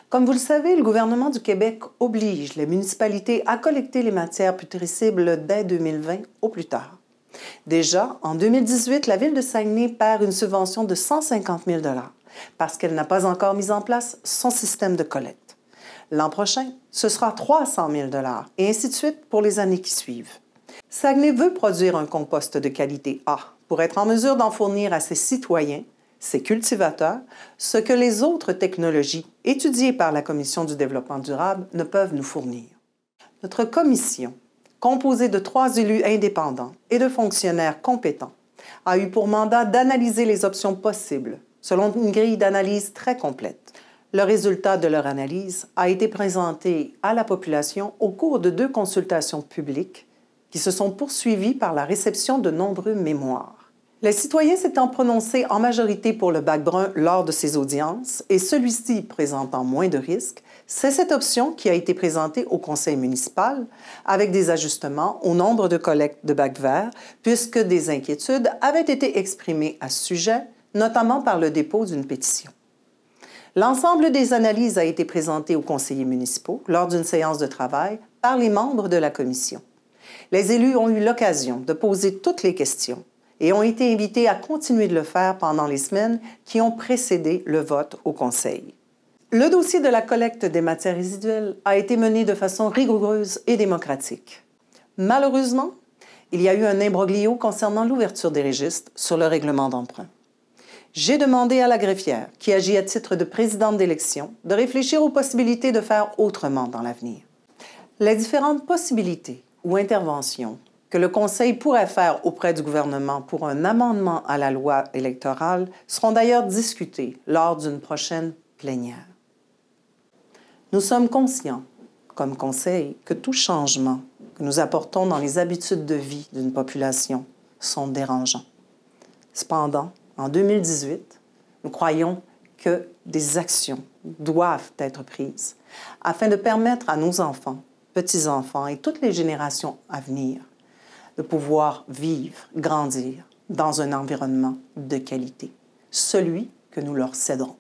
Comme vous le savez, le gouvernement du Québec oblige les municipalités à collecter les matières putrescibles dès 2020 au plus tard. Déjà, en 2018, la Ville de Saguenay perd une subvention de 150 000 $ parce qu'elle n'a pas encore mis en place son système de collecte. L'an prochain, ce sera 300 000 $ et ainsi de suite pour les années qui suivent. Saguenay veut produire un compost de qualité A pour être en mesure d'en fournir à ses citoyens, ses cultivateurs, ce que les autres technologies étudiées par la Commission du développement durable ne peuvent nous fournir. Notre commission, composée de 3 élus indépendants et de fonctionnaires compétents, a eu pour mandat d'analyser les options possibles selon une grille d'analyse très complète. Le résultat de leur analyse a été présenté à la population au cours de 2 consultations publiques qui se sont poursuivies par la réception de nombreux mémoires. Les citoyens s'étant prononcés en majorité pour le bac brun lors de ces audiences et celui-ci présentant moins de risques, c'est cette option qui a été présentée au conseil municipal avec des ajustements au nombre de collectes de bac vert puisque des inquiétudes avaient été exprimées à ce sujet, notamment par le dépôt d'une pétition. L'ensemble des analyses a été présenté aux conseillers municipaux lors d'une séance de travail par les membres de la commission. Les élus ont eu l'occasion de poser toutes les questions et ont été invités à continuer de le faire pendant les semaines qui ont précédé le vote au Conseil. Le dossier de la collecte des matières résiduelles a été mené de façon rigoureuse et démocratique. Malheureusement, il y a eu un imbroglio concernant l'ouverture des registres sur le règlement d'emprunt. J'ai demandé à la greffière, qui agit à titre de présidente d'élection, de réfléchir aux possibilités de faire autrement dans l'avenir. Les différentes possibilités ou interventions que le Conseil pourrait faire auprès du gouvernement pour un amendement à la loi électorale seront d'ailleurs discutées lors d'une prochaine plénière. Nous sommes conscients, comme Conseil, que tout changement que nous apportons dans les habitudes de vie d'une population sont dérangeants. Cependant, en 2018, nous croyons que des actions doivent être prises afin de permettre à nos enfants, petits-enfants et toutes les générations à venir de pouvoir vivre, grandir dans un environnement de qualité, celui que nous leur céderons.